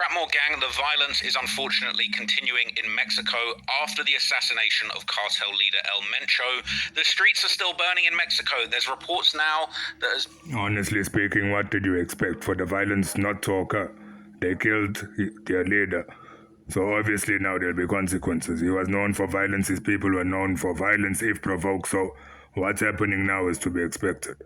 Trapmore gang, the violence is unfortunately continuing in Mexico after the assassination of cartel leader El Mencho. The streets are still burning in Mexico. There's reports now that as... Honestly speaking, what did you expect for the violence not to occur? They killed their leader. So obviously now there'll be consequences. He was known for violence. His people were known for violence if provoked. So what's happening now is to be expected.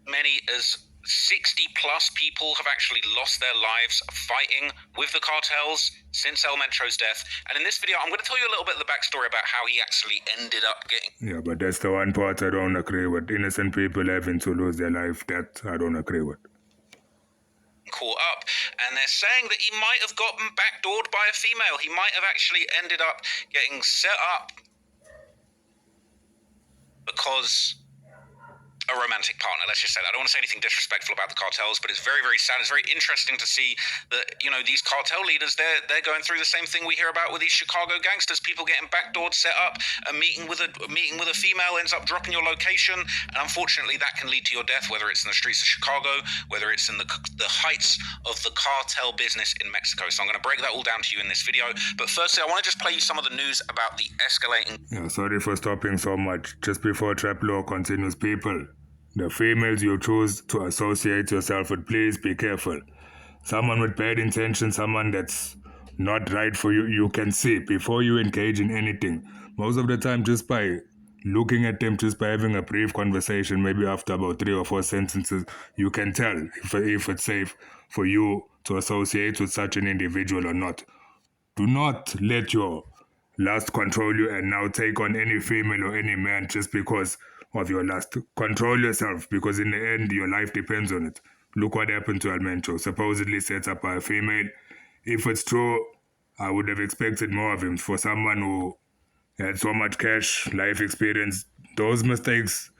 Many as 60 plus people have actually lost their lives fighting with the cartels since El Mencho's death. And in this video, I'm going to tell you a little bit of the backstory about how he actually ended up getting... Yeah, but that's the one part I don't agree with. Innocent people having to lose their life, that I don't agree with. Caught up, and they're saying that he might have gotten backdoored by a female. He might have actually ended up getting set up because a romantic partner, let's just say that. I don't want to say anything disrespectful about the cartels, but it's very, very sad. It's very interesting to see that, you know, these cartel leaders, they're going through the same thing we hear about with these Chicago gangsters, people getting backdoored, set up, a meeting with a female ends up dropping your location, and unfortunately that can lead to your death, whether it's in the streets of Chicago, whether it's in the heights of the cartel business in Mexico. So I'm going to break that all down to you in this video, but firstly I want to just play you some of the news about the escalating... Yeah, sorry for stopping so much. Just before Trap Law continues, people, the females you choose to associate yourself with, please be careful. Someone with bad intentions, someone that's not right for you, you can see before you engage in anything. Most of the time, just by looking at them, just by having a brief conversation, maybe after about 3 or 4 sentences, you can tell if it's safe for you to associate with such an individual or not. Do not let your lust control you and now take on any female or any man just because of your lust. Control yourself, because in the end, your life depends on it. Look what happened to El Mencho, supposedly set up by a female. If it's true, I would have expected more of him. For someone who had so much cash, life experience, those mistakes,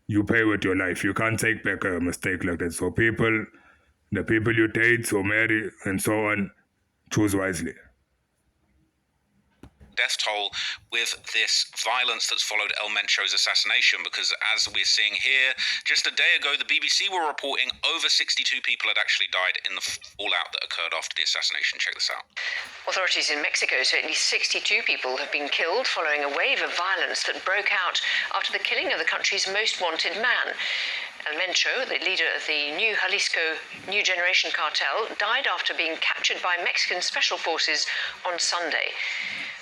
you pay with your life. You can't take back a mistake like that. So people, the people you date or marry and so on, choose wisely. Death toll with this violence that's followed El Mencho's assassination, because as we're seeing here, just a day ago the BBC were reporting over 62 people had actually died in the fallout that occurred after the assassination. Check this out. Authorities in Mexico say at least 62 people have been killed following a wave of violence that broke out after the killing of the country's most wanted man. El Mencho, the leader of the new Jalisco New Generation cartel, died after being captured by Mexican special forces on Sunday.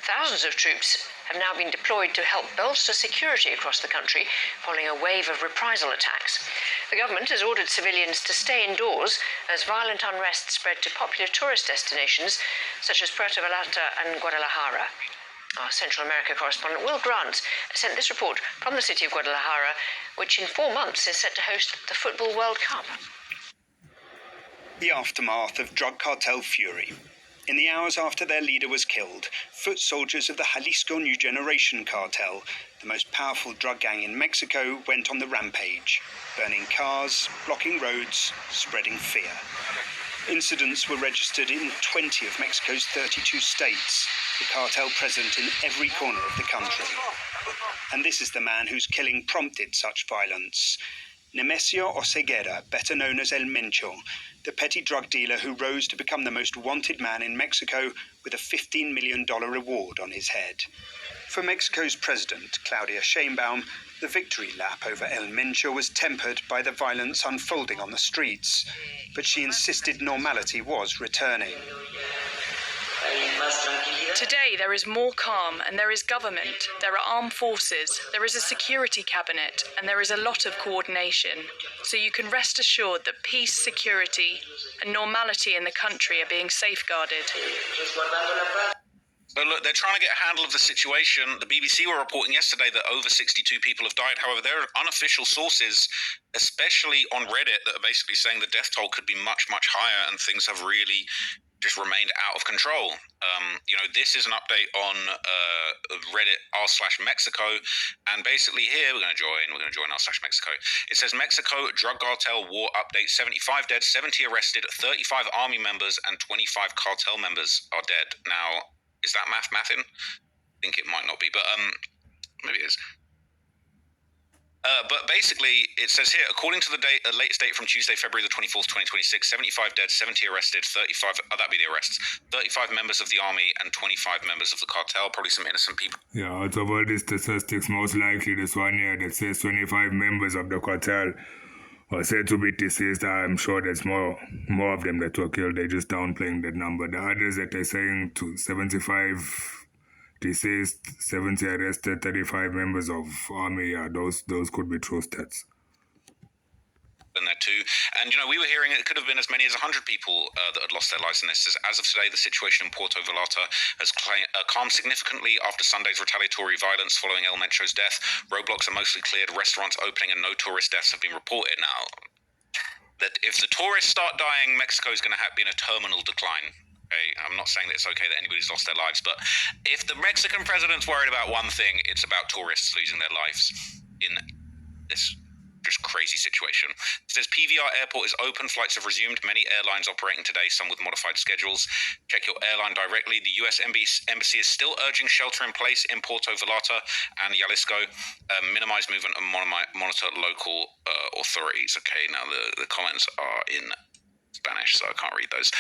Thousands of troops have now been deployed to help bolster security across the country following a wave of reprisal attacks. The government has ordered civilians to stay indoors as violent unrest spread to popular tourist destinations such as Puerto Vallarta and Guadalajara. Our Central America correspondent Will Grant sent this report from the city of Guadalajara, which in 4 months is set to host the Football World Cup. The aftermath of drug cartel fury. In the hours after their leader was killed, foot soldiers of the Jalisco New Generation cartel, the most powerful drug gang in Mexico, went on the rampage, burning cars, blocking roads, spreading fear. Incidents were registered in 20 of Mexico's 32 states, the cartel present in every corner of the country. And this is the man whose killing prompted such violence. Nemesio Oseguera, better known as El Mencho, the petty drug dealer who rose to become the most wanted man in Mexico with a $15 million reward on his head. For Mexico's president, Claudia Sheinbaum, the victory lap over El Mencho was tempered by the violence unfolding on the streets, but she insisted normality was returning. Today there is more calm, and there is government, there are armed forces, there is a security cabinet, and there is a lot of coordination. So you can rest assured that peace, security, and normality in the country are being safeguarded. But look, they're trying to get a handle of the situation. The BBC were reporting yesterday that over 62 people have died. However, there are unofficial sources, especially on Reddit, that are basically saying the death toll could be much, much higher, and things have really just remained out of control. This is an update on Reddit r/Mexico, and basically here we're going to join r/Mexico. It says Mexico drug cartel war update: 75 dead, 70 arrested, 35 army members and 25 cartel members are dead. Now, is that mathing? I think it might not be, but maybe it is. But basically, it says here, according to the latest date from Tuesday, February the 24th, 2026, 75 dead, 70 arrested, 35, that'd be the arrests, 35 members of the army and 25 members of the cartel, probably some innocent people. Yeah, out of all these statistics, most likely this one here that says 25 members of the cartel are said to be deceased. I'm sure there's more of them that were killed. They're just downplaying that number. The others that they're saying to 75 deceased, 70 arrested, 35 members of army, yeah, those could be true stats. In there too, and we were hearing it could have been as many as 100 people that had lost their lives in this. As of today, the situation in Porto Velata has calmed significantly after Sunday's retaliatory violence following El Mencho's death. Roadblocks are mostly cleared, restaurants opening, and no tourist deaths have been reported. Now, that if the tourists start dying, Mexico is going to be in a terminal decline. Okay, I'm not saying that it's okay that anybody's lost their lives, but if the Mexican president's worried about one thing, it's about tourists losing their lives in this just crazy situation. It says PVR Airport is open. Flights have resumed. Many airlines operating today, some with modified schedules. Check your airline directly. The U.S. Embassy is still urging shelter in place in Porto Velata and Jalisco. Minimize movement and monitor local authorities. Okay, now the comments are in Spanish, so I can't read those.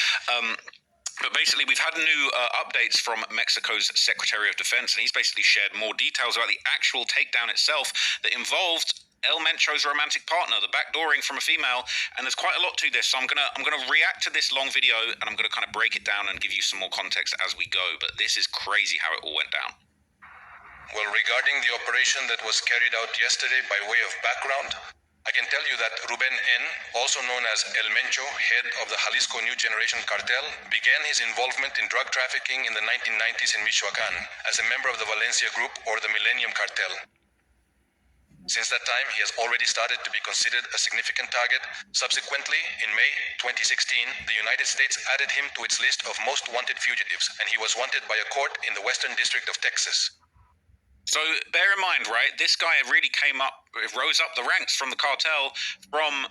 But basically, we've had new updates from Mexico's Secretary of Defense, and he's basically shared more details about the actual takedown itself that involved El Mencho's romantic partner, the backdooring from a female, and there's quite a lot to this. So I'm gonna react to this long video, and I'm gonna kind of break it down and give you some more context as we go. But this is crazy how it all went down. Well, regarding the operation that was carried out yesterday, by way of background, I can tell you that Ruben N., also known as El Mencho, head of the Jalisco New Generation Cartel, began his involvement in drug trafficking in the 1990s in Michoacán as a member of the Valencia Group or the Millennium Cartel. Since that time, he has already started to be considered a significant target. Subsequently, in May 2016, the United States added him to its list of most wanted fugitives, and he was wanted by a court in the Western District of Texas. So bear in mind, right, this guy really rose up the ranks from the cartel from,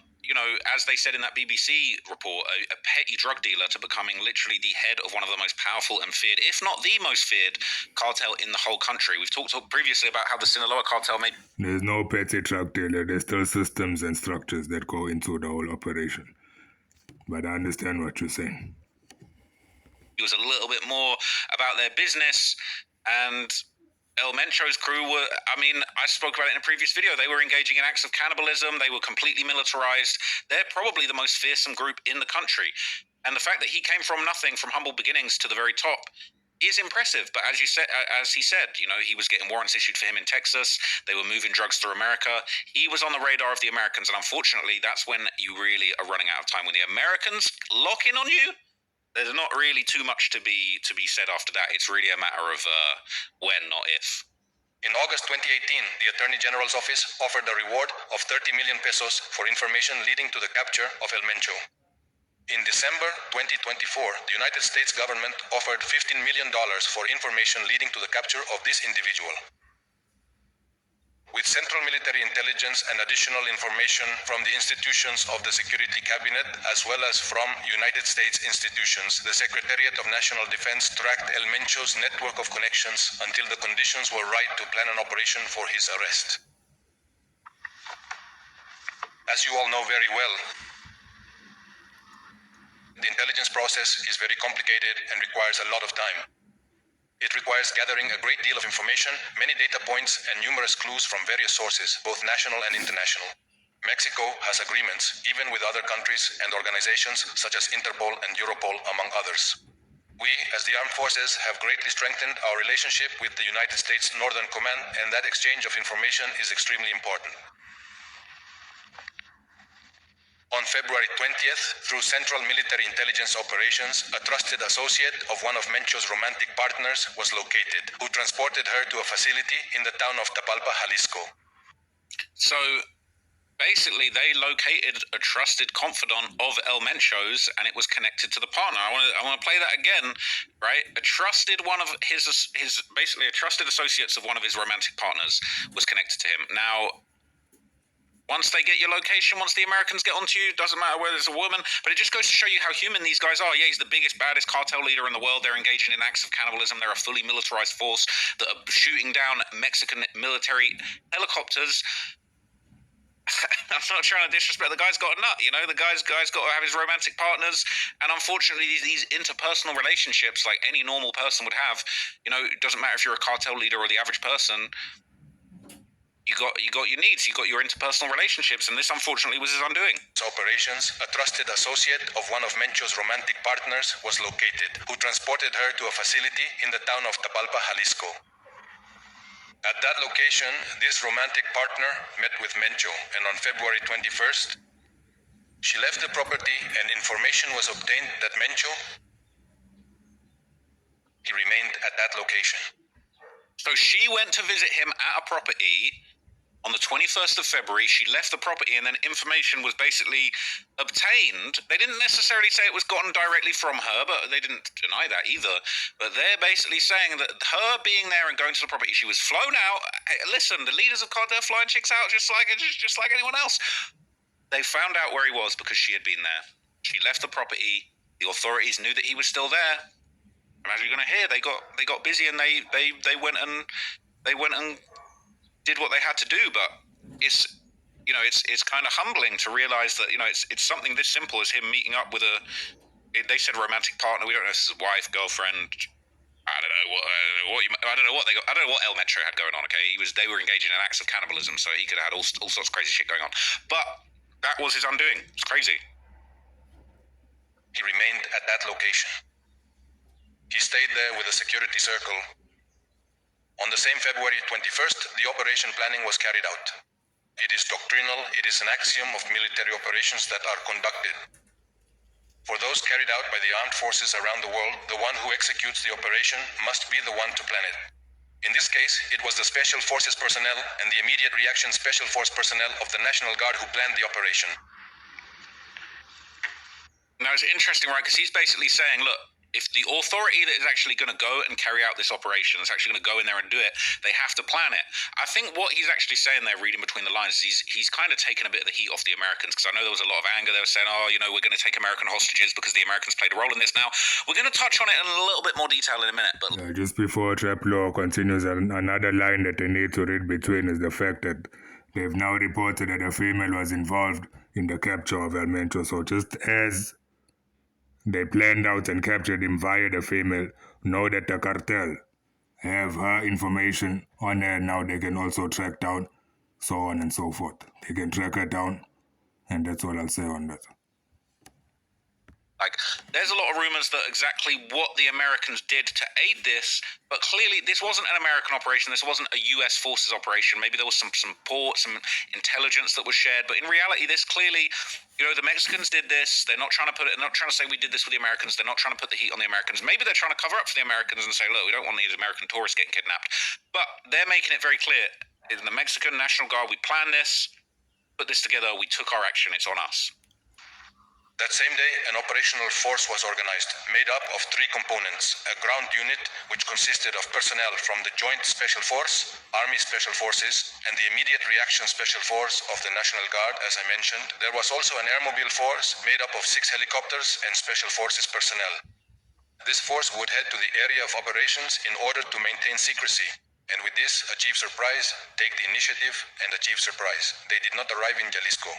as they said in that BBC report, a petty drug dealer to becoming literally the head of one of the most powerful and feared, if not the most feared, cartel in the whole country. We've talked previously about how the Sinaloa cartel made... There's no petty drug dealer. There's still systems and structures that go into the whole operation. But I understand what you're saying. It was a little bit more about their business, and El Mencho's crew were, I spoke about it in a previous video, they were engaging in acts of cannibalism, they were completely militarized, they're probably the most fearsome group in the country. And the fact that he came from nothing, from humble beginnings to the very top, is impressive. But as he said, he was getting warrants issued for him in Texas, they were moving drugs through America, he was on the radar of the Americans, and unfortunately, that's when you really are running out of time. When the Americans lock in on you, there's not really too much to be said after that. It's really a matter of when, not if. In August 2018, the Attorney General's office offered a reward of 30 million pesos for information leading to the capture of El Mencho. In December 2024, the United States government offered $15 million for information leading to the capture of this individual. With Central Military Intelligence and additional information from the institutions of the Security Cabinet, as well as from United States institutions, the Secretariat of National Defense tracked El Mencho's network of connections until the conditions were right to plan an operation for his arrest. As you all know very well, the intelligence process is very complicated and requires a lot of time. It requires gathering a great deal of information, many data points, and numerous clues from various sources, both national and international. Mexico has agreements, even with other countries and organizations such as Interpol and Europol, among others. We, as the armed forces, have greatly strengthened our relationship with the United States Northern Command, and that exchange of information is extremely important. On February 20th, through Central Military Intelligence Operations, a trusted associate of one of Mencho's romantic partners was located, who transported her to a facility in the town of Tapalpa, Jalisco. So, basically, they located a trusted confidant of El Mencho's, and it was connected to the partner. I want to play that again, right? A trusted one of basically a trusted associates of one of his romantic partners was connected to him. Now, once they get your location, once the Americans get onto you, doesn't matter whether it's a woman, but it just goes to show you how human these guys are. Yeah, he's the biggest, baddest cartel leader in the world. They're engaging in acts of cannibalism. They're a fully militarized force that are shooting down Mexican military helicopters. I'm not trying to disrespect. The guy's got a nut, you know. The guy's got to have his romantic partners, and unfortunately, these interpersonal relationships, like any normal person would have, you know, it doesn't matter if you're a cartel leader or the average person. You got your needs, you got your interpersonal relationships, and this unfortunately was his undoing. Operations, a trusted associate of one of Mencho's romantic partners was located, who transported her to a facility in the town of Tapalpa, Jalisco. At that location, this romantic partner met with Mencho, and on February 21st, she left the property and information was obtained that Mencho, he remained at that location. So she went to visit him at a property on the 21st of February. She left the property and then information was basically obtained. They didn't necessarily say it was gotten directly from her, but they didn't deny that either. But they're basically saying that her being there and going to the property, she was flown out. Hey, listen, the leaders of cartel flying chicks out just like anyone else. They found out where he was because she had been there. She left the property. The authorities knew that he was still there. And as you're going to hear, they got busy and they went and did what they had to do. But it's kind of humbling to realize that, you know, it's something this simple as him meeting up with they said romantic partner. We don't know if it's his wife, girlfriend. I don't know what El Metro had going on. Okay, they were engaging in acts of cannibalism, so he could have had all sorts of crazy shit going on. But that was his undoing. It's crazy. He remained at that location. He stayed there with a security circle. On the same February 21st, the operation planning was carried out. It is doctrinal, it is an axiom of military operations that are conducted. For those carried out by the armed forces around the world, the one who executes the operation must be the one to plan it. In this case, it was the Special Forces personnel and the Immediate Reaction Special Force personnel of the National Guard who planned the operation. Now, it's interesting, right? Because he's basically saying, look, if the authority that is actually going to go and carry out this operation is actually going to go in there and do it, they have to plan it. I think what he's actually saying there, reading between the lines, is he's kind of taken a bit of the heat off the Americans, because I know there was a lot of anger. They were saying, oh, you know, we're going to take American hostages because the Americans played a role in this. Now, we're going to touch on it in a little bit more detail in a minute. But just before Trap Law continues, another line that they need to read between is the fact that they've now reported that a female was involved in the capture of El Mencho. So just as they planned out and captured him via the female, know that the cartel have her information on her. Now they can also track down, so on and so forth. They can track her down, and that's all I'll say on that. like, there's a lot of rumors that exactly what the Americans did to aid this, but clearly this wasn't an American operation. This wasn't a U.S. forces operation. Maybe there was some support, some intelligence that was shared, but in reality, this clearly, you know, the Mexicans did this. They're not trying to say we did this with the Americans. They're not trying to put the heat on the Americans. Maybe they're trying to cover up for the Americans and say, look, we don't want these American tourists getting kidnapped. But they're making it very clear. In the Mexican National Guard, we planned this, put this together, we took our action, it's on us. That same day, an operational force was organized, made up of 3 components: a ground unit, which consisted of personnel from the Joint Special Force, Army Special Forces, and the Immediate Reaction Special Force of the National Guard, as I mentioned. There was also an airmobile force made up of 6 helicopters and Special Forces personnel. This force would head to the area of operations in order to maintain secrecy, and with this, achieve surprise, take the initiative, and achieve surprise. They did not arrive in Jalisco.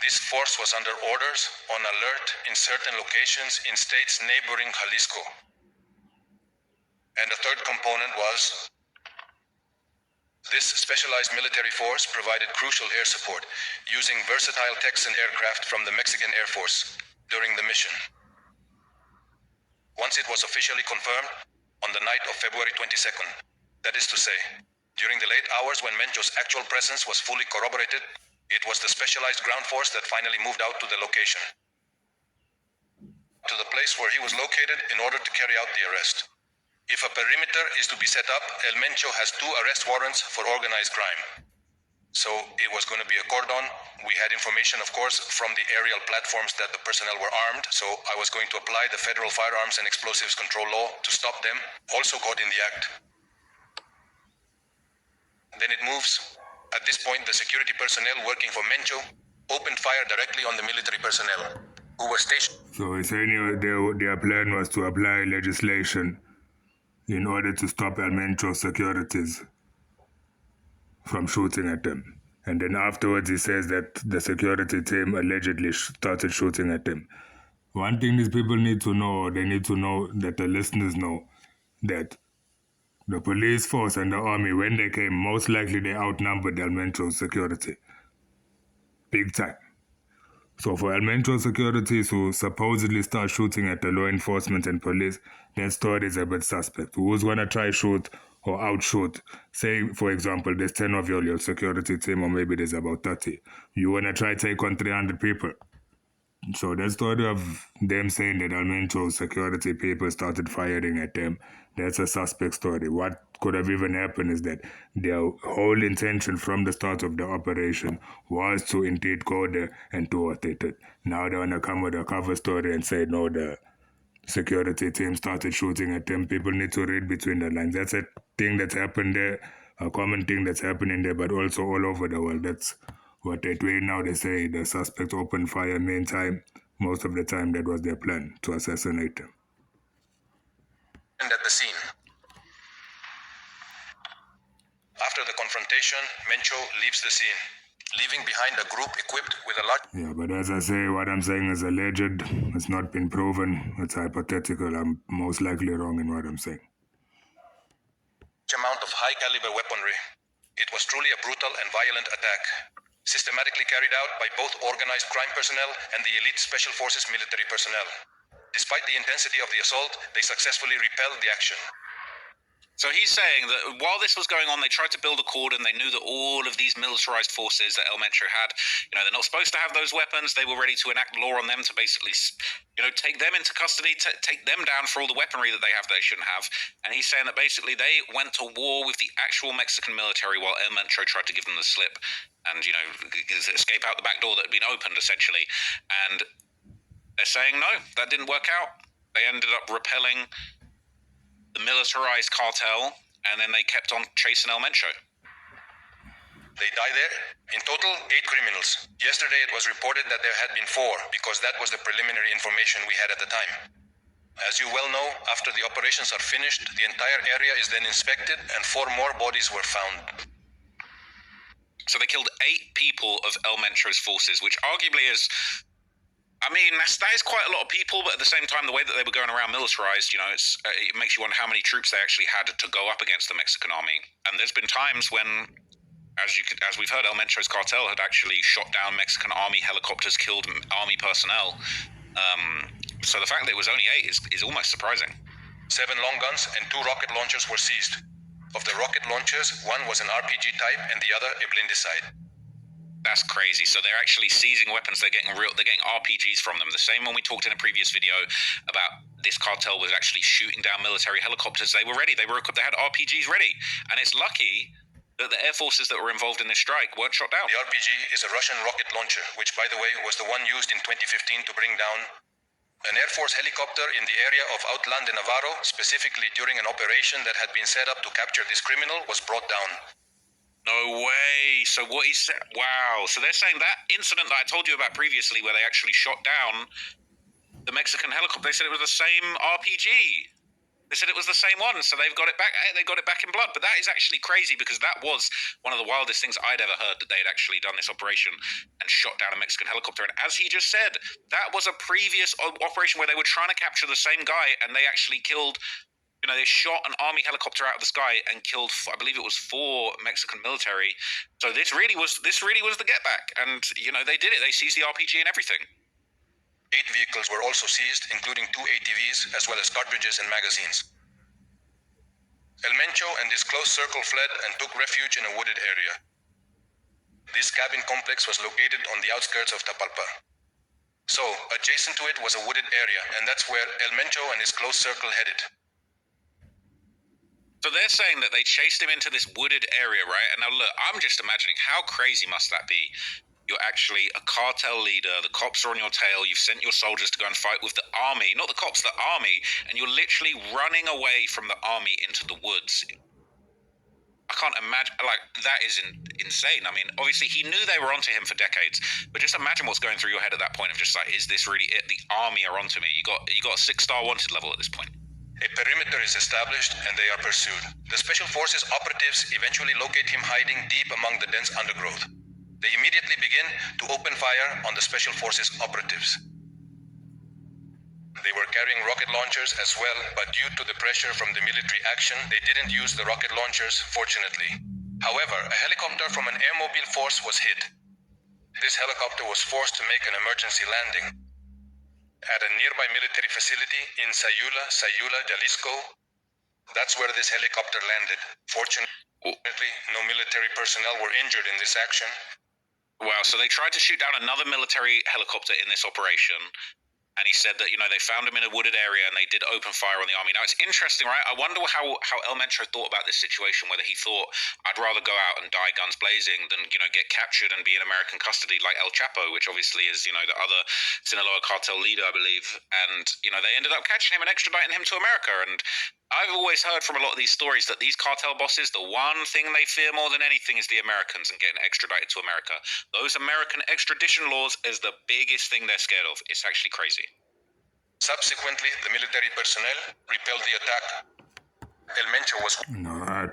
This force was under orders, on alert, in certain locations in states neighboring Jalisco. And the third component was, this specialized military force provided crucial air support, using versatile Texan aircraft from the Mexican Air Force during the mission. Once it was officially confirmed, on the night of February 22nd, that is to say, during the late hours when Mencho's actual presence was fully corroborated, it was the specialized ground force that finally moved out to the location, to the place where he was located in order to carry out the arrest. If a perimeter is to be set up, El Mencho has 2 arrest warrants for organized crime. So it was going to be a cordon. We had information, of course, from the aerial platforms that the personnel were armed, so I was going to apply the Federal Firearms and Explosives Control Law to stop them, also caught in the act. Then it moves. At this point, the security personnel working for Mencho opened fire directly on the military personnel, who were stationed. So essentially, their plan was to apply legislation in order to stop El Mencho securities from shooting at them. And then afterwards he says that the security team allegedly started shooting at him. One thing these people need to know, or they need to know, that the listeners know, that the police force and the army, when they came, most likely they outnumbered El Mencho's security. Big time. So for El Mencho security to supposedly start shooting at the law enforcement and police, that story is a bit suspect. Who's going to try shoot or outshoot? Say, for example, there's 10 of your security team, or maybe there's about 30. You want to try take on 300 people. So that story of them saying that El Mencho's security people started firing at them, that's a suspect story. What could have even happened is that their whole intention from the start of the operation was to indeed go there and do what they did. Now they want to come with a cover story and say, no, the security team started shooting at them. People need to read between the lines. That's a thing that's happened there, a common thing that's happening there, but also all over the world. That's what they're doing now. They say the suspect opened fire. Meantime, most of the time that was their plan, to assassinate them. And at the scene. After the confrontation, Mencho leaves the scene, leaving behind a group equipped with a large Yeah, but as I say, what I'm saying is alleged. It's not been proven. It's hypothetical. I'm most likely wrong in what I'm saying. amount of high-caliber weaponry. It was truly a brutal and violent attack, systematically carried out by both organized crime personnel and the elite Special Forces military personnel. Despite the intensity of the assault, they successfully repelled the action. So he's saying that while this was going on, they tried to build a cordon. They knew that all of these militarized forces that El Mencho had, they're not supposed to have those weapons. They were ready to enact law on them to basically, take them into custody, take them down for all the weaponry that they have they shouldn't have. And he's saying that basically they went to war with the actual Mexican military while El Mencho tried to give them the slip and, escape out the back door that had been opened, essentially. And they're saying, no, that didn't work out. They ended up repelling the militarized cartel, and then they kept on chasing El Mencho. They died there. In total, 8 criminals. Yesterday it was reported that there had been 4, because that was the preliminary information we had at the time. As you well know, after the operations are finished, the entire area is then inspected, and 4 more bodies were found. So they killed 8 people of El Mencho's forces, which arguably is... that is quite a lot of people, but at the same time, the way that they were going around militarized, it makes you wonder how many troops they actually had to go up against the Mexican army. And there's been times when, as we've heard, El Mencho's cartel had actually shot down Mexican army helicopters, killed army personnel. So the fact that it was only 8 is almost surprising. 7 long guns and 2 rocket launchers were seized. Of the rocket launchers, one was an RPG type and the other a blindicide. That's crazy. So they're actually seizing weapons. They're getting RPGs from them. The same one we talked in a previous video about this cartel was actually shooting down military helicopters. They were ready. They had RPGs ready. And it's lucky that the air forces that were involved in this strike weren't shot down. The RPG is a Russian rocket launcher, which, by the way, was the one used in 2015 to bring down an Air Force helicopter in the area of Outland de Navarro, specifically during an operation that had been set up to capture this criminal, was brought down. No way. So what he said, wow. So they're saying that incident that I told you about previously where they actually shot down the Mexican helicopter, they said it was the same RPG. They said it was the same one. So they've got it back. They got it back in blood. But that is actually crazy because that was one of the wildest things I'd ever heard, that they had actually done this operation and shot down a Mexican helicopter. And as he just said, that was a previous operation where they were trying to capture the same guy and they actually killed... they shot an army helicopter out of the sky and killed, I believe it was 4 Mexican military. So this really was the get back. And, they did it. They seized the RPG and everything. 8 vehicles were also seized, including 2 ATVs, as well as cartridges and magazines. El Mencho and his close circle fled and took refuge in a wooded area. This cabin complex was located on the outskirts of Tapalpa. So, adjacent to it was a wooded area, and that's where El Mencho and his close circle headed. So they're saying that they chased him into this wooded area, right? And now look, I'm just imagining how crazy must that be? You're actually a cartel leader, the cops are on your tail, you've sent your soldiers to go and fight with the army, not the cops, the army, and you're literally running away from the army into the woods. I can't imagine, that is insane. Obviously he knew they were onto him for decades, but just imagine what's going through your head at that point of just is this really it? The army are onto me. You got a 6-star wanted level at this point. A perimeter is established and they are pursued. The Special Forces operatives eventually locate him hiding deep among the dense undergrowth. They immediately begin to open fire on the Special Forces operatives. They were carrying rocket launchers as well, but due to the pressure from the military action, they didn't use the rocket launchers, fortunately. However, a helicopter from an airmobile force was hit. This helicopter was forced to make an emergency landing at a nearby military facility in Sayula, Jalisco. That's where this helicopter landed. Fortunately, no military personnel were injured in this action. Wow, so they tried to shoot down another military helicopter in this operation. And he said that, they found him in a wooded area and they did open fire on the army. Now, it's interesting, right? I wonder how El Mencho thought about this situation, whether he thought, I'd rather go out and die guns blazing than, get captured and be in American custody like El Chapo, which obviously is, the other Sinaloa cartel leader, I believe. And, they ended up catching him and extraditing him to America. And I've always heard from a lot of these stories that these cartel bosses, the one thing they fear more than anything is the Americans and getting extradited to America. Those American extradition laws is the biggest thing they're scared of. It's actually crazy. Subsequently, the military personnel repelled the attack. El Mencho was... No, I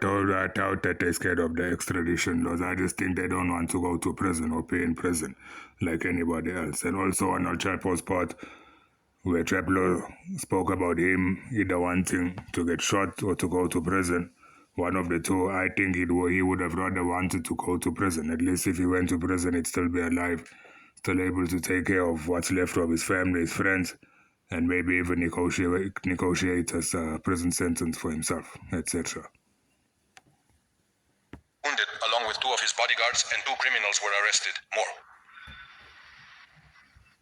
doubt that they're scared of the extradition laws. I just think they don't want to go to prison or pay in prison like anybody else. And also on El Chapo's part, where Traplo spoke about him either wanting to get shot or to go to prison, one of the two, I think he would have rather wanted to go to prison. At least if he went to prison, he'd still be alive, still able to take care of what's left of his family, his friends, and maybe even negotiate a prison sentence for himself, etc. Wounded, along with 2 of his bodyguards, and 2 criminals were arrested. More.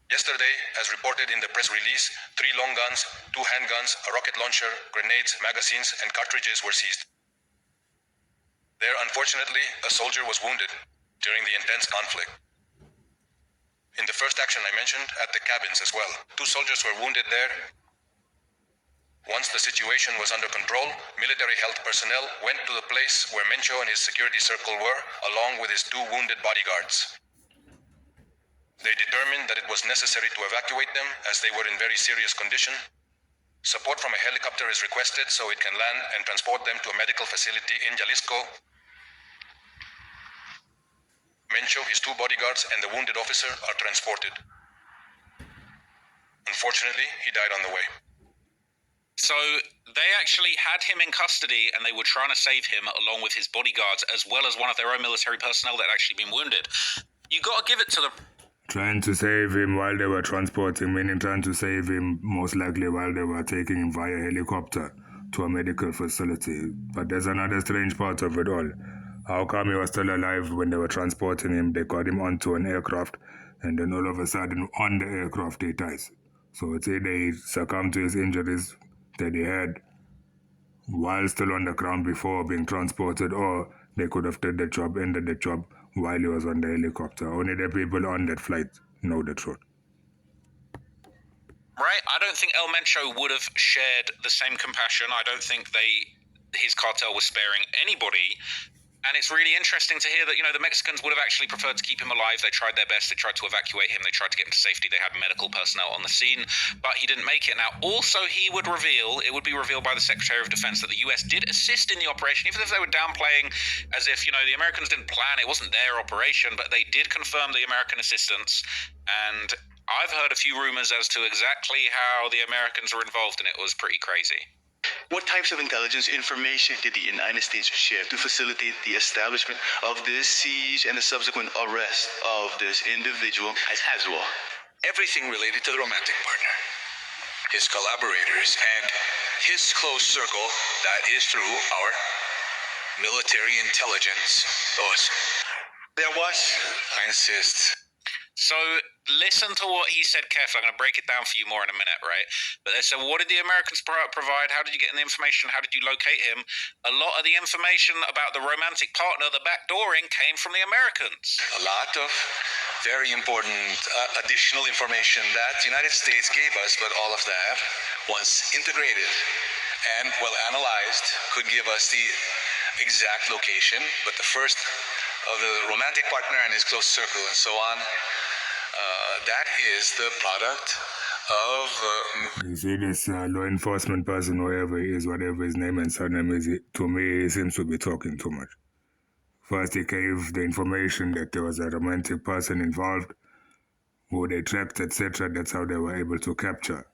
Yesterday, as reported in the press release, 3 long guns, 2 handguns, a rocket launcher, grenades, magazines, and cartridges were seized. There, unfortunately, a soldier was wounded during the intense conflict. In the first action I mentioned, at the cabins as well. 2 soldiers were wounded there. Once the situation was under control, military health personnel went to the place where Mencho and his security circle were, along with his 2 wounded bodyguards. They determined that it was necessary to evacuate them as they were in very serious condition. Support from a helicopter is requested so it can land and transport them to a medical facility in Jalisco. Mencho, his 2 bodyguards, and the wounded officer are transported. Unfortunately, he died on the way. So they actually had him in custody and they were trying to save him along with his bodyguards as well as one of their own military personnel that had actually been wounded. You got to give it to them. Trying to save him while they were transporting, meaning trying to save him most likely while they were taking him via helicopter to a medical facility. But there's another strange part of it all. How come he was still alive when they were transporting him? They got him onto an aircraft, and then all of a sudden on the aircraft he dies. So it's either he succumbed to his injuries that he had while still on the ground before being transported, or they could have ended the job while he was on the helicopter. Only the people on that flight know the truth. Right? I don't think El Mencho would have shared the same compassion. I don't think his cartel was sparing anybody. And it's really interesting to hear that, the Mexicans would have actually preferred to keep him alive. They tried their best. They tried to evacuate him. They tried to get him to safety. They had medical personnel on the scene, but he didn't make it. Now, also, it would be revealed by the Secretary of Defense that the U.S. did assist in the operation, even if they were downplaying as if, the Americans didn't plan. It wasn't their operation, but they did confirm the American assistance. And I've heard a few rumors as to exactly how the Americans were involved, and it was pretty crazy. What types of intelligence information did the United States share to facilitate the establishment of this siege and the subsequent arrest of this individual as Haswell? Everything related to the romantic partner, his collaborators, and his close circle, that is through our military intelligence. There was, I insist. So listen to what he said carefully. I'm going to break it down for you more in a minute, right? But they said, what did the Americans provide? How did you get the information? How did you locate him? A lot of the information about the romantic partner, the backdooring, came from the Americans. A lot of very important additional information that the United States gave us, but all of that, once integrated and well analyzed, could give us the exact location. But the first of the romantic partner and his close circle and so on, that is the product of... You see this law enforcement person, whoever he is, whatever his name and surname is, to me, he seems to be talking too much. First, he gave the information that there was a romantic person involved who they tracked, etc. That's how they were able to capture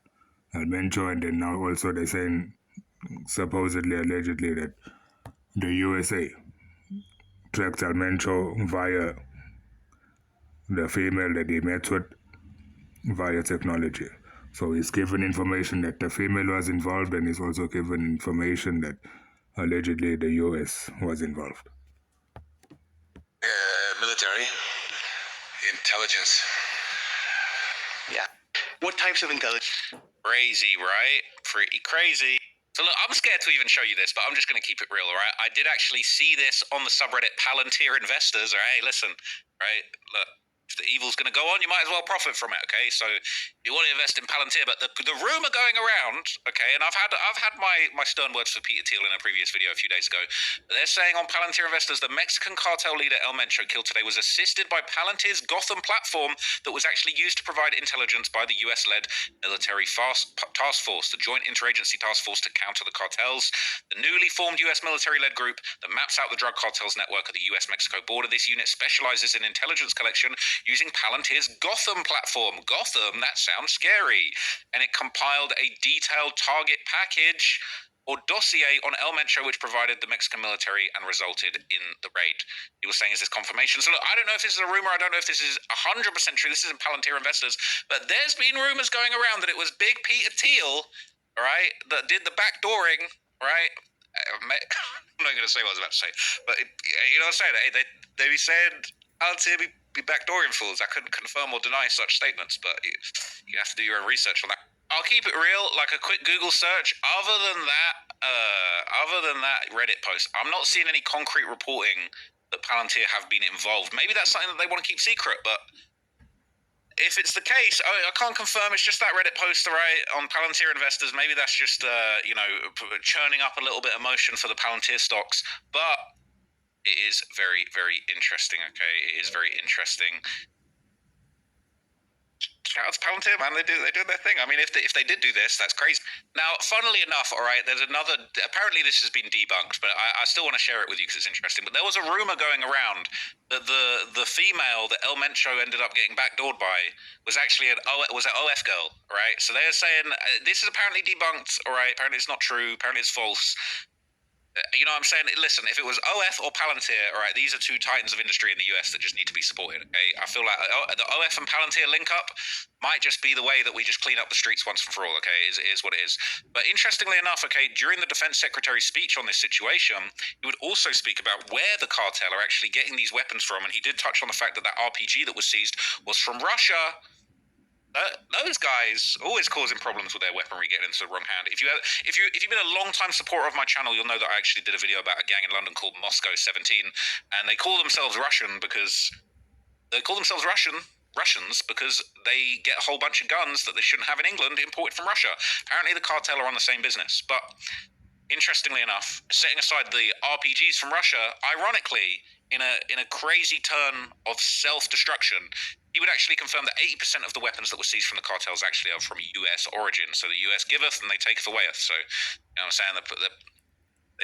Mencho. And then now also they're saying, supposedly, allegedly, that the USA tracked Mencho via the female that he met with via technology. So he's given information that the female was involved, and he's also given information that allegedly the US was involved. Military intelligence. Yeah. What types of intelligence? Crazy, right? Pretty crazy. So look, I'm scared to even show you this, but I'm just going to keep it real, all right? I did actually see this on the subreddit Palantir Investors, all right? Hey, listen, right? Look, if the evil's going to go on, you might as well profit from it, okay? So you want to invest in Palantir, but the rumor going around, okay, and I've had my stern words for Peter Thiel in a previous video a few days ago. They're saying on Palantir Investors, the Mexican cartel leader El Mencho killed today was assisted by Palantir's Gotham platform that was actually used to provide intelligence by the US-led military task force, the Joint Interagency Task Force to counter the cartels. The newly formed US military-led group that maps out the drug cartels network at the US-Mexico border. This unit specializes in intelligence collection using Palantir's Gotham platform. Gotham, that sounds scary. And it compiled a detailed target package or dossier on El Mencho, which provided the Mexican military and resulted in the raid. He was saying, is this confirmation? So look, I don't know if this is a rumor. I don't know if this is 100% true. This isn't Palantir Investors. But there's been rumors going around that it was Big Peter Thiel, all right, that did the backdooring, right? I'm not going to say what I was about to say. But, you know what I'm saying? They said Palantir be backdooring fools. I couldn't confirm or deny such statements, but you have to do your own research on that. I'll keep it real, like a quick Google search. Other than that Reddit post, I'm not seeing any concrete reporting that Palantir have been involved. Maybe that's something that they want to keep secret, but if it's the case, I can't confirm. It's just that Reddit post, right, on Palantir Investors. Maybe that's just, churning up a little bit of motion for the Palantir stocks, but it is very, very interesting, okay? It is very interesting. Shout out to Palantir, man. They do their thing. I mean, if they did do this, that's crazy. Now, funnily enough, all right, there's another. Apparently, this has been debunked, but I still want to share it with you because it's interesting. But there was a rumor going around that the female that El Mencho ended up getting backdoored by was actually an OF girl, right? So they're saying this is apparently debunked, all right? Apparently, it's not true. Apparently, it's false. You know what I'm saying? Listen, if it was OF or Palantir, all right, these are two titans of industry in the US that just need to be supported, okay? I feel like the OF and Palantir link up might just be the way that we just clean up the streets once and for all, okay? It is what it is. But interestingly enough, okay, during the defense secretary's speech on this situation, he would also speak about where the cartel are actually getting these weapons from, and he did touch on the fact that that RPG that was seized was from Russia. Those guys always causing problems with their weaponry getting into the wrong hand. If you've been a long time supporter of my channel, you'll know that I actually did a video about a gang in London called Moscow 17, and they call themselves Russians because they get a whole bunch of guns that they shouldn't have in England imported from Russia. Apparently, the cartel are on the same business, but interestingly enough, setting aside the RPGs from Russia, ironically, in a crazy turn of self-destruction, he would actually confirm that 80% of the weapons that were seized from the cartels actually are from US origin. So the US giveth and they taketh awayeth. So, you know what I'm saying?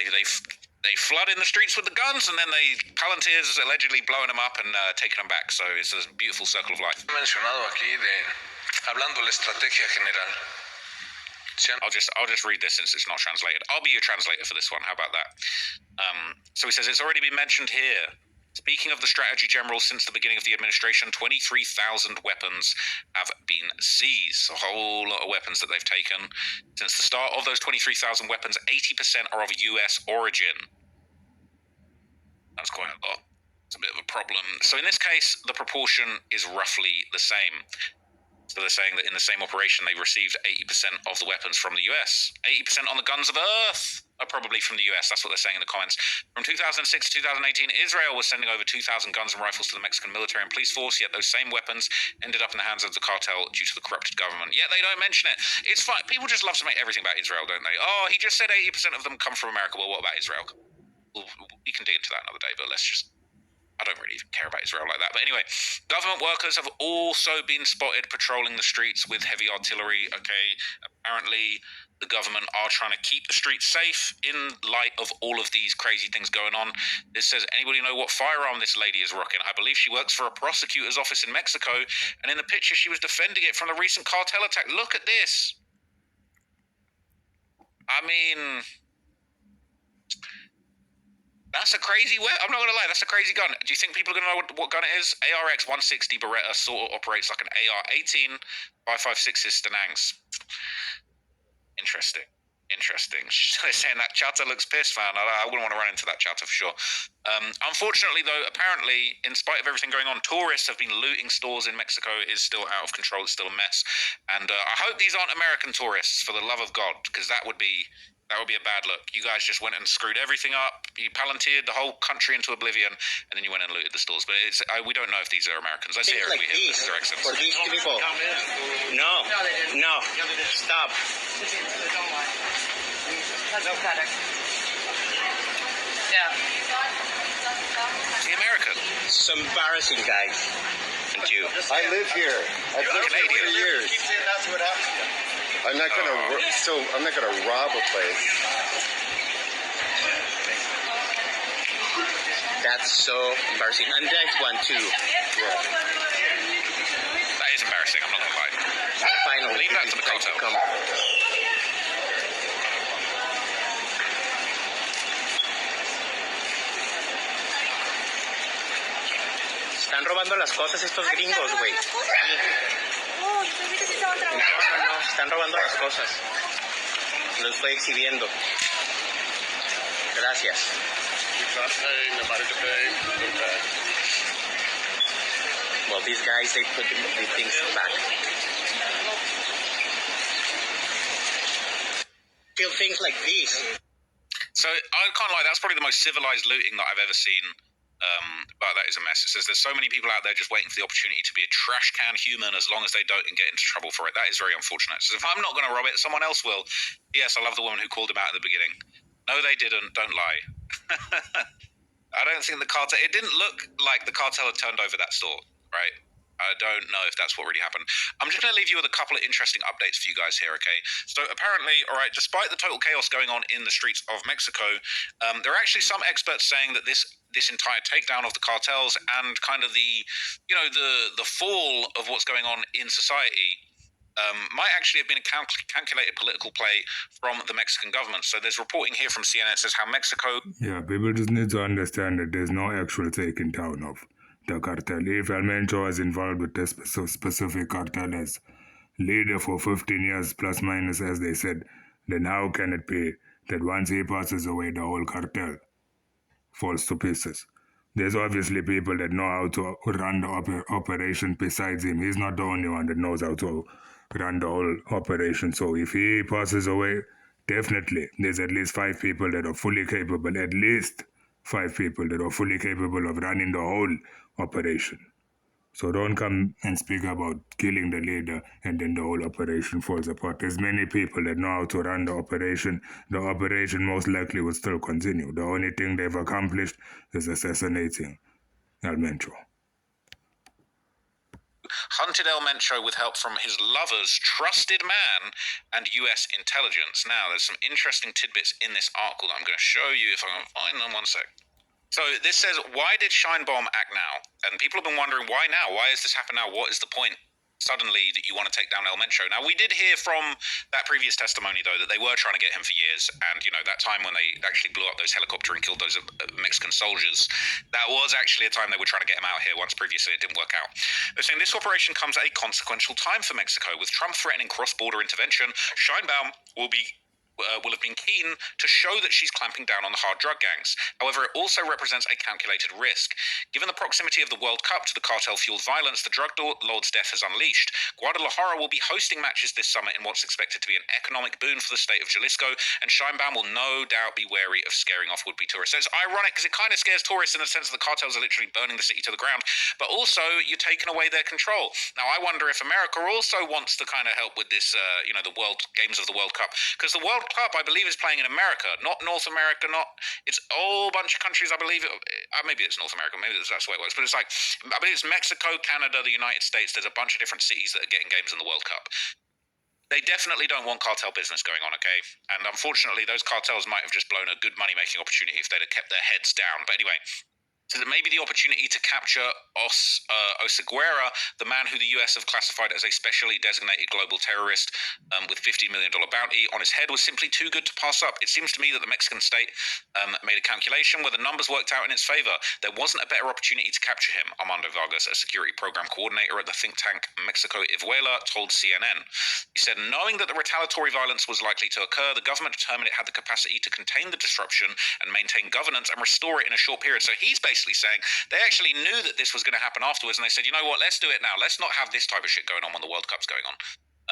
They flood in the streets with the guns, and then Palantir's allegedly blowing them up and taking them back. So it's a beautiful circle of life. Mencionado aquí hablando de la estrategia general. I'll just read this since it's not translated. I'll be your translator for this one. How about that? So he says, it's already been mentioned here. Speaking of the strategy general, since the beginning of the administration, 23,000 weapons have been seized. A whole lot of weapons that they've taken. Since the start of those 23,000 weapons, 80% are of US origin. That's quite a lot. It's a bit of a problem. So in this case, the proportion is roughly the same. So they're saying that in the same operation, they received 80% of the weapons from the US. 80% on the guns of Earth are probably from the US. That's what they're saying in the comments. From 2006 to 2018, Israel was sending over 2,000 guns and rifles to the Mexican military and police force, yet those same weapons ended up in the hands of the cartel due to the corrupted government. Yet they don't mention it. It's fine. People just love to make everything about Israel, don't they? Oh, he just said 80% of them come from America. Well, what about Israel? We can dig into that another day, but let's just I don't really care about Israel like that. But anyway, government workers have also been spotted patrolling the streets with heavy artillery. Okay, apparently the government are trying to keep the streets safe in light of all of these crazy things going on. This says, anybody know what firearm this lady is rocking? I believe she works for a prosecutor's office in Mexico, and in the picture she was defending it from the recent cartel attack. Look at this. I mean, that's a crazy weapon. I'm not going to lie, that's a crazy gun. Do you think people are going to know what gun it is? ARX 160 Beretta sort of operates like an AR-18 5.56 Stenangs. Interesting. They're saying that chatter looks pissed, man. I wouldn't want to run into that chatter for sure. Unfortunately, though, apparently, in spite of everything going on, tourists have been looting stores in Mexico. It is still out of control. It's still a mess. And I hope these aren't American tourists, for the love of God, because that would be a bad look. You guys just went and screwed everything up. You palantired the whole country into oblivion, and then you went and looted the stores. But we don't know if these are Americans. Let's hear like these, for these people. No, stop. That's pathetic. Yeah. The American. It's embarrassing, guys. And you. I live here. I've lived here for years. Keep saying that's what happened to you. I'm not gonna rob a place. That's so embarrassing. And there's one too. Yeah. That is embarrassing. I'm not gonna lie. Finally, Leave that to the cartel. Están robando las cosas estos gringos, güey. No, están robando las cosas. Lo estoy exhibiendo. Gracias. Well, these guys, they put the things back. Kill things like these. So I can't lie, that's probably the most civilized looting that I've ever seen. But that is a mess. It says there's so many people out there just waiting for the opportunity to be a trash can human as long as they don't and get into trouble for it. That is very unfortunate. So if I'm not going to rob it, someone else will. Yes, I love the woman who called him out at the beginning. No, they didn't. Don't lie. I don't think the cartel... It didn't look like the cartel had turned over that store, right? I don't know if that's what really happened. I'm just going to leave you with a couple of interesting updates for you guys here, okay? So apparently, all right, despite the total chaos going on in the streets of Mexico, there are actually some experts saying that this entire takedown of the cartels and kind of the fall of what's going on in society might actually have been a calculated political play from the Mexican government. So there's reporting here from CNN. It says how Mexico... Yeah, people just need to understand that there's no actual taking down of the cartel. If El Mencho was involved with this specific cartel as leader for 15 years plus minus, as they said, then how can it be that once he passes away, the whole cartel falls to pieces? There's obviously people that know how to run the operation besides him. He's not the only one that knows how to run the whole operation. So if he passes away, definitely there's at least 5 people that are fully capable, at least 5 people that are fully capable of running the whole operation. So don't come and speak about killing the leader and then the whole operation falls apart. There's many people that know how to run the operation. The operation most likely will still continue. The only thing they've accomplished is assassinating El Mencho. Hunted El Mencho with help from his lover's trusted man and US intelligence. Now, there's some interesting tidbits in this article that I'm going to show you if I can find them. One sec. So this says, why did Scheinbaum act now? And people have been wondering, why now? Why has this happened now? What is the point suddenly that you want to take down El Mencho? Now, we did hear from that previous testimony, though, that they were trying to get him for years. And, that time when they actually blew up those helicopter and killed those Mexican soldiers, that was actually a time they were trying to get him out here. Once previously it didn't work out. They're saying this operation comes at a consequential time for Mexico. With Trump threatening cross-border intervention, Scheinbaum will have been keen to show that she's clamping down on the hard drug gangs. However, it also represents a calculated risk. Given the proximity of the World Cup to the cartel-fueled violence the drug lord's death has unleashed, Guadalajara will be hosting matches this summer in what's expected to be an economic boon for the state of Jalisco, and Scheinbaum will no doubt be wary of scaring off would-be tourists. So it's ironic because it kind of scares tourists in the sense that the cartels are literally burning the city to the ground, but also you're taking away their control. Now, I wonder if America also wants to kind of help with this, the World Games of the World Cup, because the World World Cup, I believe, is playing in America, not North America. It's a whole bunch of countries, I believe. Maybe it's North America. Maybe that's the way it works. But it's like, I believe it's Mexico, Canada, the United States. There's a bunch of different cities that are getting games in the World Cup. They definitely don't want cartel business going on, okay? And unfortunately, those cartels might have just blown a good money-making opportunity if they'd have kept their heads down. But anyway, so there may be the opportunity to capture Oseguera, the man who the US have classified as a specially designated global terrorist with $50 million bounty on his head, was simply too good to pass up. It seems to me that the Mexican state made a calculation where the numbers worked out in its favor. There wasn't a better opportunity to capture him, Armando Vargas, a security program coordinator at the think tank Mexico Ivuela, told CNN. He said, knowing that the retaliatory violence was likely to occur, the government determined it had the capacity to contain the disruption and maintain governance and restore it in a short period. So he's basically saying they actually knew that this was going to happen afterwards, and they said, you know what, let's do it now. Let's not have this type of shit going on when the World Cup's going on.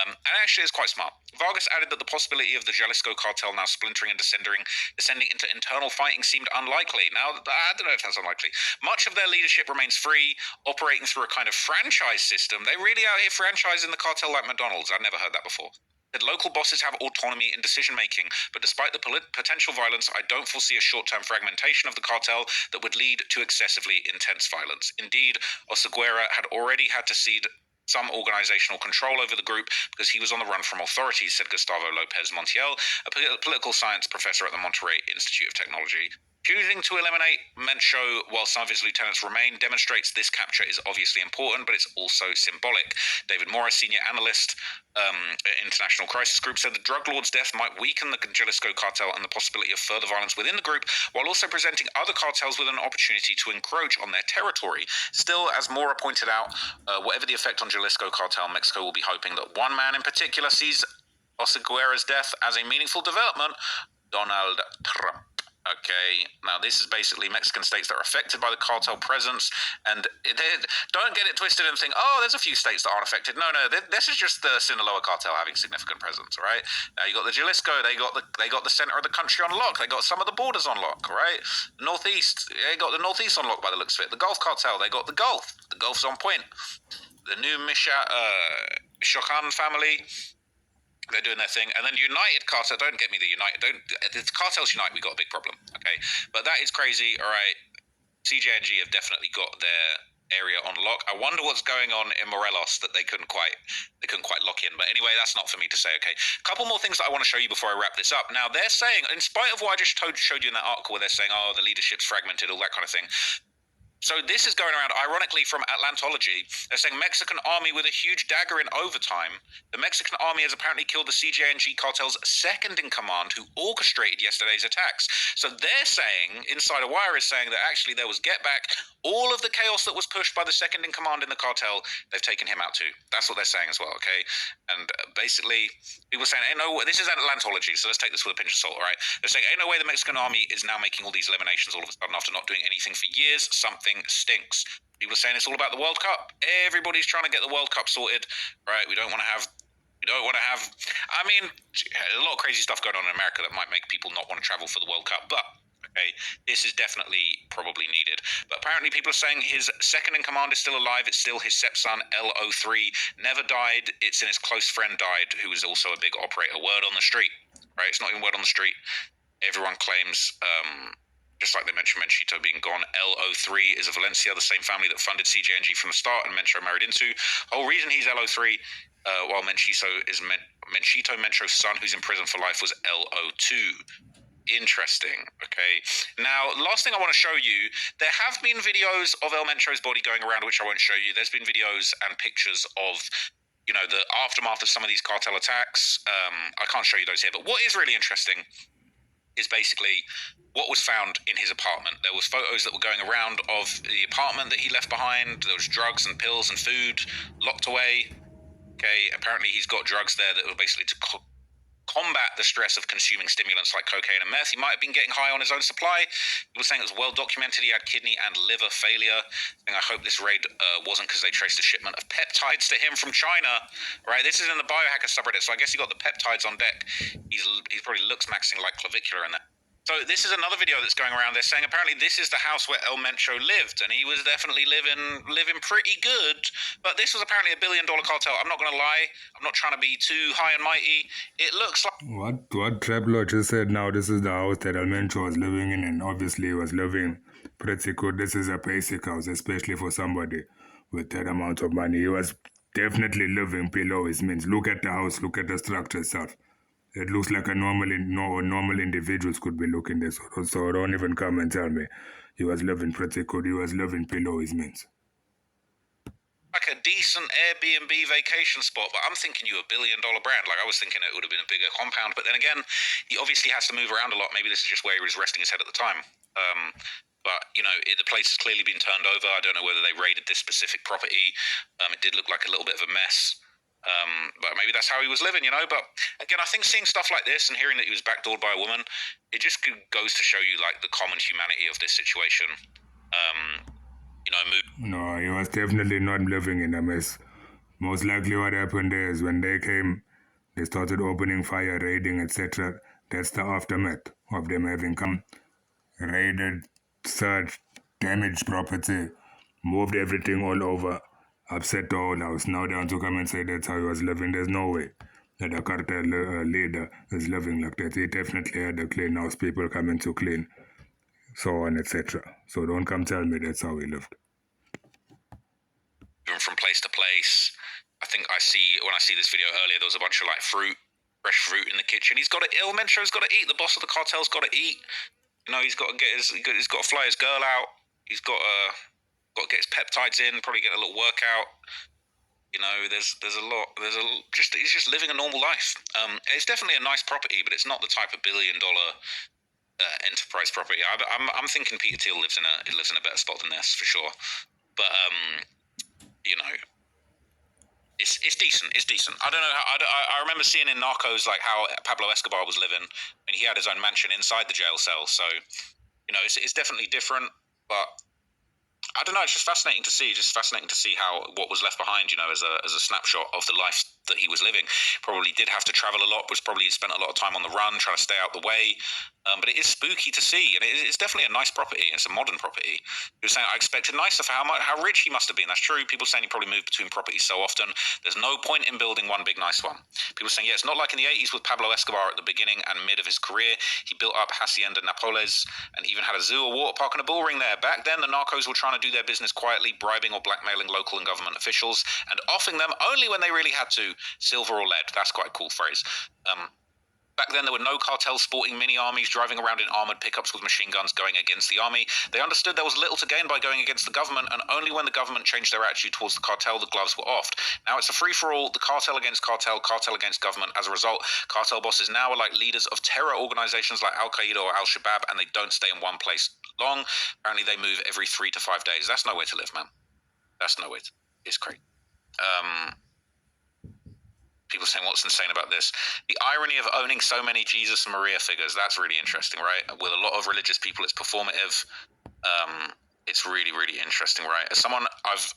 And actually, it's quite smart. Vargas added that the possibility of the Jalisco cartel now splintering and descending into internal fighting seemed unlikely. Now, I don't know if that's unlikely. Much of their leadership remains free, operating through a kind of franchise system. They really out here franchising the cartel like McDonald's. I've never heard that before. That local bosses have autonomy in decision-making, but despite the potential violence, I don't foresee a short-term fragmentation of the cartel that would lead to excessively intense violence. Indeed, Oseguera had already had to cede some organizational control over the group because he was on the run from authorities, said Gustavo Lopez Montiel, a political science professor at the Monterrey Institute of Technology. Choosing to eliminate Mencho while some of his lieutenants remain demonstrates this capture is obviously important, but it's also symbolic. David Morris, senior analyst at International Crisis Group, said the drug lord's death might weaken the Jalisco cartel and the possibility of further violence within the group, while also presenting other cartels with an opportunity to encroach on their territory. Still, as Mora pointed out, whatever the effect on Jalisco cartel, Mexico will be hoping that one man in particular sees Oseguera's death as a meaningful development: Donald Trump. Okay, now this is basically Mexican states that are affected by the cartel presence, and don't get it twisted and think, oh, there's a few states that aren't affected. No, this is just the Sinaloa cartel having significant presence, right? Now you got the Jalisco, they got the center of the country on lock, they got some of the borders on lock, right? Northeast, they got the Northeast on lock by the looks of it. The Gulf cartel, they got the Gulf's on point. The new Michoacan family, they're doing their thing. And then United Cartel, don't get me the cartels unite, we got a big problem, okay? But that is crazy, all right? CJNG have definitely got their area on lock. I wonder what's going on in Morelos that they couldn't quite lock in. But anyway, that's not for me to say, okay? A couple more things that I want to show you before I wrap this up. Now, they're saying, in spite of what I just showed you in that article where they're saying, oh, the leadership's fragmented, all that kind of thing, so this is going around, ironically, from Atlantology. They're saying Mexican army with a huge dagger in overtime. The Mexican army has apparently killed the CJNG cartel's second-in-command who orchestrated yesterday's attacks. So they're saying, Insider Wire is saying that actually there was get back. All of the chaos that was pushed by the second-in-command in the cartel, they've taken him out too. That's what they're saying as well, okay? And basically, people are saying, hey, no, this is Atlantology, so let's take this with a pinch of salt, all right? They're saying, ain't no way the Mexican army is now making all these eliminations all of a sudden after not doing anything for years. Something stinks. People are saying it's all about the World Cup. Everybody's trying to get the World Cup sorted, right? We don't want to have, I mean, a lot of crazy stuff going on in America that might make people not want to travel for the World Cup, but okay, this is definitely probably needed. But apparently people are saying his second in command is still alive. It's still his stepson, LO3, never died. It's in his close friend died, who was also a big operator. Word on the street, right? It's not even word on the street. Everyone claims, just like they mentioned Menchito being gone, LO3 is of Valencia, the same family that funded CJNG from the start and Mencho married into. Whole reason he's LO3, while Menchito is Mencho's son, who's in prison for life, was LO2. Interesting. Okay. Now, last thing I want to show you, there have been videos of El Mencho's body going around, which I won't show you. There's been videos and pictures of, the aftermath of some of these cartel attacks. I can't show you those here, but what is really interesting is basically what was found in his apartment. There was photos that were going around of the apartment that he left behind. There was drugs and pills and food locked away. Okay, apparently he's got drugs there that were basically to combat the stress of consuming stimulants like cocaine and meth. He might have been getting high on his own supply. He was saying it was well documented he had kidney and liver failure. I hope this raid wasn't because they traced a shipment of peptides to him from China. Right, this is in the biohacker subreddit, so I guess he got the peptides on deck. He probably looks maxing like clavicular in that. So this is another video that's going around. They're saying apparently this is the house where El Mencho lived, and he was definitely living pretty good. But this was apparently $1 billion cartel. I'm not going to lie. I'm not trying to be too high and mighty. It looks like... What Traplo just said now, this is the house that El Mencho was living in, and obviously he was living pretty good. This is a basic house, especially for somebody with that amount of money. He was definitely living below his means. Look at the house, look at the structure itself. It looks like a normal individuals could be looking this. So don't even come and tell me he was living pretty good. He was living below his means. Like a decent Airbnb vacation spot, but I'm thinking you $1 billion brand. Like I was thinking it would have been a bigger compound, but then again, he obviously has to move around a lot. Maybe this is just where he was resting his head at the time. But you know, the place has clearly been turned over. I don't know whether they raided this specific property. It did look like a little bit of a mess. But maybe that's how he was living, you know. But again, I think seeing stuff like this and hearing that he was backdoored by a woman, it just goes to show you like the common humanity of this situation. You know, No, he was definitely not living in a mess. Most likely what happened there is when they came, they started opening fire, raiding, etc. That's the aftermath of them having come, raided, searched, damaged property, moved everything all over, upset the whole house. Now they want to come and say that's how he was living. There's no way that a cartel leader is living like that. He definitely had a clean house, people coming to clean, so on, etc. So don't come tell me that's how he lived. from place to place. I think when I see this video earlier, there was a bunch of like fresh fruit in the kitchen. He's got to, El Mencho's got to eat. The boss of the cartel's got to eat. You know, he's got to fly his girl out. He's got to get his peptides in. Probably get a little workout. You know, he's just living a normal life. It's definitely a nice property, but it's not the type of $1 billion enterprise property. I'm thinking Peter Thiel lives in a better spot than this for sure. But you know, it's decent. It's decent. I don't know. I remember seeing in Narcos like how Pablo Escobar was living. I mean, he had his own mansion inside the jail cell. So, you know, it's definitely different. But I don't know. It's just fascinating to see. What was left behind. You know, as a snapshot of the life that he was living. Probably did have to travel a lot. Was probably spent a lot of time on the run, trying to stay out the way. But it is spooky to see, and it's definitely a nice property. It's a modern property. He was saying I expected nicer for how rich he must have been. That's true. People saying he probably moved between properties so often. There's no point in building one big nice one. People saying it's not like in the 80s with Pablo Escobar at the beginning and mid of his career. He built up Hacienda Napoles and even had a zoo, a water park, and a bull ring there. Back then, the narcos were trying to do their business quietly, bribing or blackmailing local and government officials and offing them only when they really had to. Silver or lead. That's quite a cool phrase. Back then, there were no cartels sporting mini-armies, driving around in armoured pickups with machine guns going against the army. They understood there was little to gain by going against the government, and only when the government changed their attitude towards the cartel, the gloves were off. Now it's a free-for-all, the cartel against cartel, cartel against government. As a result, cartel bosses now are like leaders of terror organizations like Al-Qaeda or Al-Shabaab, and they don't stay in one place long. Apparently, they move every 3 to 5 days. That's no way to live, man. That's no way to... It's crazy. People saying what's insane about this. The irony of owning so many Jesus and Maria figures, that's really interesting, right? With a lot of religious people, it's performative. It's really, really interesting, right? As someone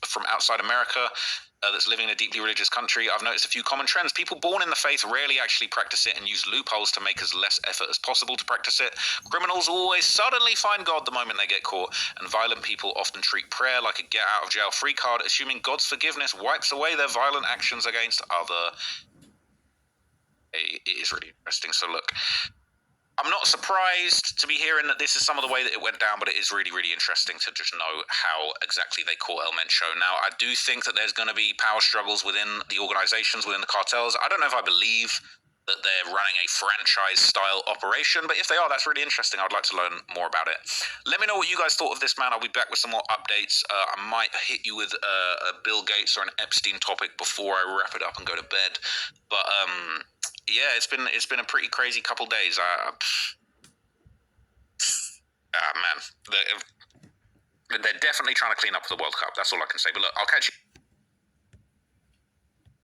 from outside America that's living in a deeply religious country, I've noticed a few common trends. People born in the faith rarely actually practice it and use loopholes to make as less effort as possible to practice it. Criminals always suddenly find God the moment they get caught, and violent people often treat prayer like a get-out-of-jail-free card, assuming God's forgiveness wipes away their violent actions against other. It is really interesting. So look, I'm not surprised to be hearing that this is some of the way that it went down, but it is really, really interesting to just know how exactly they caught El Mencho. Now, I do think that there's going to be power struggles within the organizations, within the cartels. I don't know if I believe that they're running a franchise-style operation, but if they are, that's really interesting. I'd like to learn more about it. Let me know what you guys thought of this, man. I'll be back with some more updates. I might hit you with a Bill Gates or an Epstein topic before I wrap it up and go to bed. But yeah, it's been a pretty crazy couple days. Man, they're definitely trying to clean up for the World Cup. That's all I can say. But look, I'll catch you.